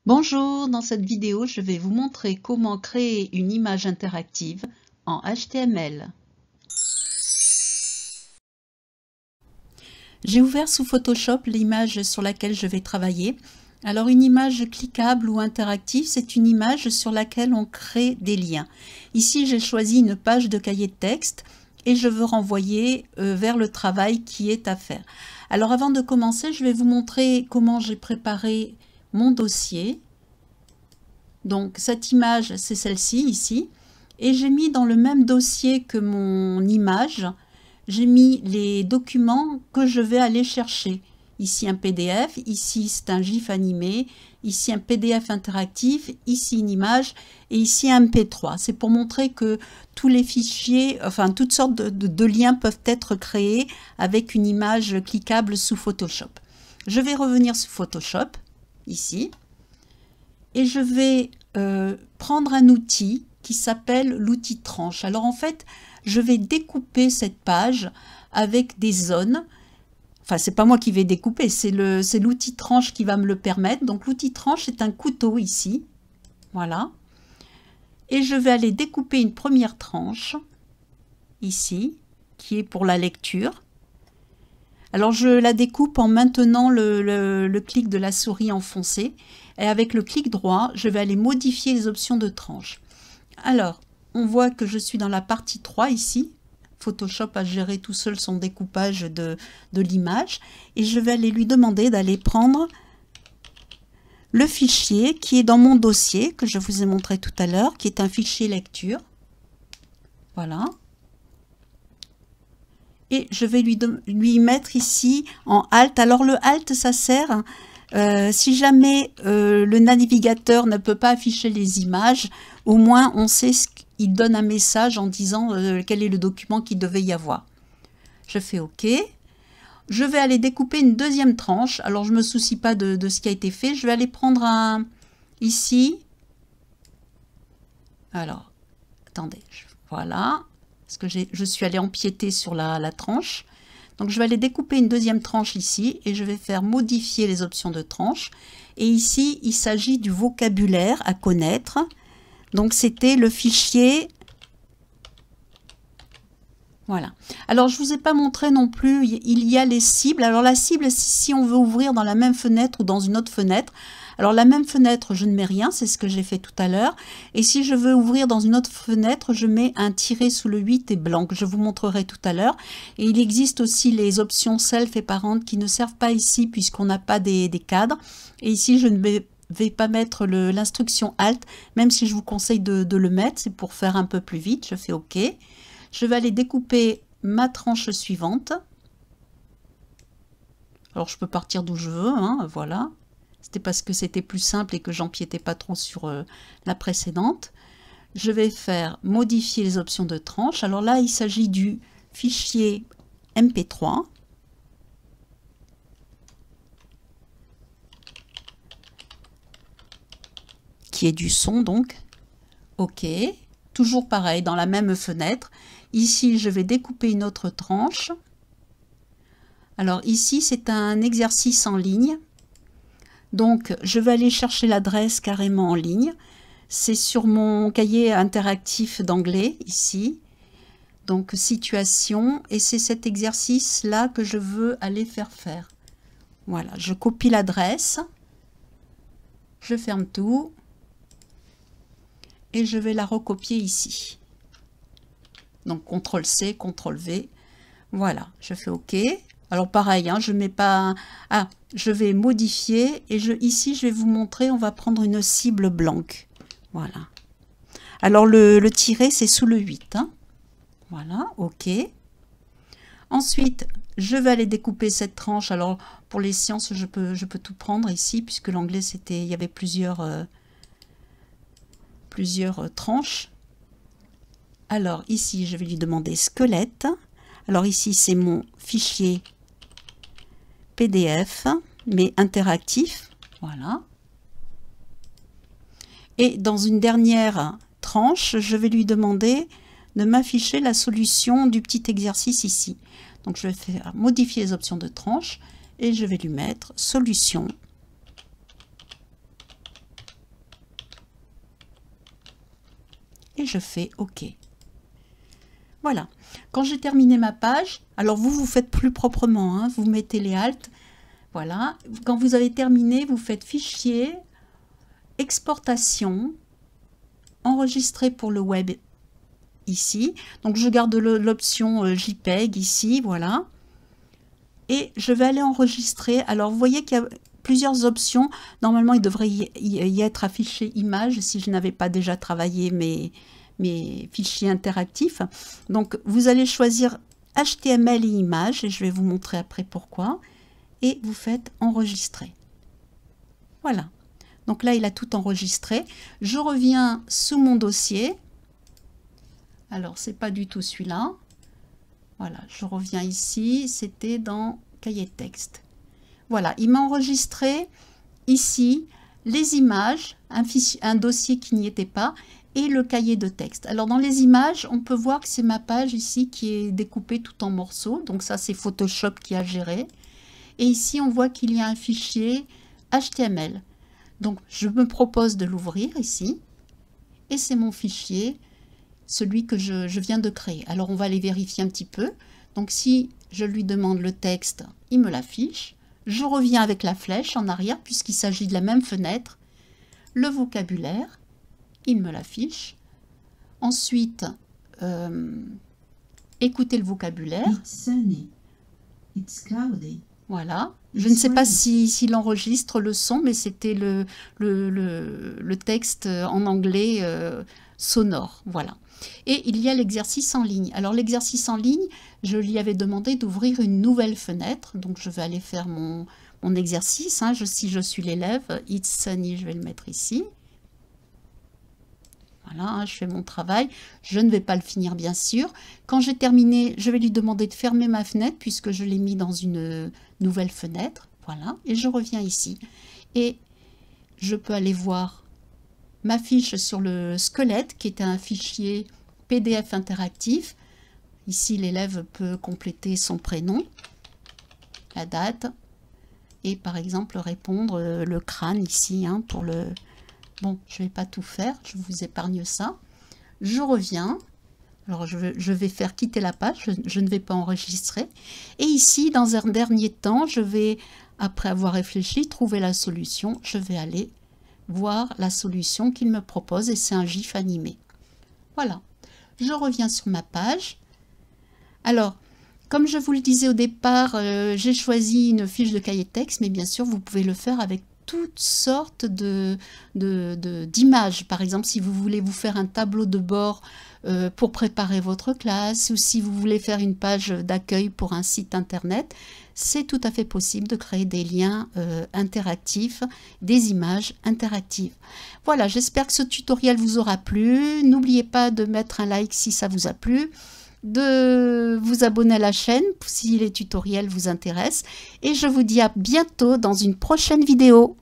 Bonjour, dans cette vidéo, je vais vous montrer comment créer une image interactive en HTML. J'ai ouvert sous Photoshop l'image sur laquelle je vais travailler. Alors une image cliquable ou interactive, c'est une image sur laquelle on crée des liens. Ici, j'ai choisi une page de cahier de texte et je veux renvoyer vers le travail qui est à faire. Alors avant de commencer, je vais vous montrer comment j'ai préparé mon dossier. Donc cette image, c'est celle-ci ici, et j'ai mis dans le même dossier que mon image, j'ai mis les documents que je vais aller chercher. Ici un PDF, ici c'est un GIF animé, ici un PDF interactif, ici une image et ici un MP3. C'est pour montrer que tous les fichiers, enfin toutes sortes de liens peuvent être créés avec une image cliquable sous Photoshop. Je vais revenir sur Photoshop, ici. Et je vais prendre un outil qui s'appelle l'outil tranche. Alors en fait, je vais découper cette page avec des zones. Enfin, c'est pas moi qui vais découper, c'est l'outil tranche qui va me le permettre. Donc l'outil tranche, c'est un couteau ici. Voilà. Et je vais aller découper une première tranche, ici, qui est pour la lecture. Alors je la découpe en maintenant le clic de la souris enfoncé. Et avec le clic droit, je vais aller modifier les options de tranche. Alors, on voit que je suis dans la partie 3 ici. Photoshop a géré tout seul son découpage de l'image. Et je vais aller lui demander d'aller prendre le fichier qui est dans mon dossier, que je vous ai montré tout à l'heure, qui est un fichier lecture. Voilà. Et je vais lui mettre ici en Alt. Alors le Alt, ça sert... si jamais le navigateur ne peut pas afficher les images, au moins on sait qu'il donne un message en disant quel est le document qu'il devait y avoir. Je fais OK. Je vais aller découper une deuxième tranche. Alors je ne me soucie pas de ce qui a été fait. Je vais aller prendre un ici. Alors, attendez, voilà. Parce que je suis allée empiéter sur la tranche. Donc je vais aller découper une deuxième tranche ici et je vais faire modifier les options de tranche. Et ici, il s'agit du vocabulaire à connaître. Donc c'était le fichier. Voilà. Alors je ne vous ai pas montré non plus, il y a les cibles. Alors la cible, si on veut ouvrir dans la même fenêtre ou dans une autre fenêtre. Alors la même fenêtre, je ne mets rien, c'est ce que j'ai fait tout à l'heure. Et si je veux ouvrir dans une autre fenêtre, je mets un tiret sous le 8 et blanc, que je vous montrerai tout à l'heure. Et il existe aussi les options Self et Parent qui ne servent pas ici puisqu'on n'a pas des cadres. Et ici, je ne vais pas mettre l'instruction Alt, même si je vous conseille de le mettre, c'est pour faire un peu plus vite. Je fais OK. Je vais aller découper ma tranche suivante. Alors je peux partir d'où je veux, hein, voilà. C'était parce que c'était plus simple et que j'empiétais pas trop sur la précédente. Je vais faire modifier les options de tranche. Alors là, il s'agit du fichier MP3. Qui est du son donc. OK. Toujours pareil, dans la même fenêtre. Ici, je vais découper une autre tranche. Alors ici, c'est un exercice en ligne. Donc, je vais aller chercher l'adresse carrément en ligne. C'est sur mon cahier interactif d'anglais, ici. Donc, situation. Et c'est cet exercice-là que je veux aller faire. Voilà, je copie l'adresse. Je ferme tout. Et je vais la recopier ici. Donc, CTRL-C, CTRL-V. Voilà, je fais OK. Alors pareil, hein, je mets pas... Ah, je vais modifier et ici, je vais vous montrer, on va prendre une cible blanche. Voilà. Alors le tiret, c'est sous le 8. Hein. Voilà, OK. Ensuite, je vais aller découper cette tranche. Alors pour les sciences, je peux tout prendre ici, puisque l'anglais, il y avait plusieurs tranches. Alors ici, je vais lui demander squelette. Alors ici, c'est mon fichier PDF, mais interactif. Voilà. Et dans une dernière tranche, je vais lui demander de m'afficher la solution du petit exercice ici. Donc je vais faire modifier les options de tranche et je vais lui mettre solution. et je fais OK. Voilà. Quand j'ai terminé ma page, alors vous faites plus proprement, hein, vous mettez les haltes. Voilà. Quand vous avez terminé, vous faites Fichier, Exportation, Enregistrer pour le web ici. Donc je garde l'option JPEG ici, voilà. Et je vais aller enregistrer. Alors vous voyez qu'il y a plusieurs options. Normalement, il devrait y être affiché image si je n'avais pas déjà travaillé mes fichiers interactifs. Donc vous allez choisir HTML et images et je vais vous montrer après pourquoi. Et vous faites enregistrer. Voilà. Donc là, il a tout enregistré. Je reviens sous mon dossier. Alors, c'est pas du tout celui-là. Voilà, je reviens ici. C'était dans cahier de texte. Voilà, il m'a enregistré ici les images, un dossier qui n'y était pas, et le cahier de texte. Alors, dans les images, on peut voir que c'est ma page ici qui est découpée tout en morceaux. Donc ça, c'est Photoshop qui a géré. Et ici, on voit qu'il y a un fichier HTML. Donc, je me propose de l'ouvrir ici. Et c'est mon fichier, celui que je viens de créer. Alors, on va aller vérifier un petit peu. Donc, si je lui demande le texte, il me l'affiche. Je reviens avec la flèche en arrière, puisqu'il s'agit de la même fenêtre. Le vocabulaire, il me l'affiche. Ensuite, écoutez le vocabulaire. It's sunny. It's cloudy. Voilà. Je ne sais pas s'il enregistre le son, mais c'était le texte en anglais sonore. Voilà. Et il y a l'exercice en ligne. Alors l'exercice en ligne, je lui avais demandé d'ouvrir une nouvelle fenêtre. Donc je vais aller faire mon exercice. Hein. Si je suis l'élève, It's sunny, je vais le mettre ici. Voilà, hein, je fais mon travail. Je ne vais pas le finir, bien sûr. Quand j'ai terminé, je vais lui demander de fermer ma fenêtre puisque je l'ai mis dans une nouvelle fenêtre. Voilà, et je reviens ici. Et je peux aller voir ma fiche sur le squelette qui est un fichier PDF interactif. Ici, l'élève peut compléter son prénom, la date et par exemple répondre le crâne ici hein, pour le... Bon, je ne vais pas tout faire, je vous épargne ça. Je reviens. Alors, je vais faire quitter la page, je ne vais pas enregistrer. Et ici, dans un dernier temps, je vais, après avoir réfléchi, trouver la solution. Je vais aller voir la solution qu'il me propose et c'est un GIF animé. Voilà. Je reviens sur ma page. Alors, comme je vous le disais au départ, j'ai choisi une fiche de cahier de texte, mais bien sûr, vous pouvez le faire avec toutes sortes d'images. Par exemple, si vous voulez vous faire un tableau de bord pour préparer votre classe ou si vous voulez faire une page d'accueil pour un site internet, c'est tout à fait possible de créer des liens interactifs, des images interactives. Voilà, j'espère que ce tutoriel vous aura plu. N'oubliez pas de mettre un like si ça vous a plu, de vous abonner à la chaîne si les tutoriels vous intéressent et je vous dis à bientôt dans une prochaine vidéo.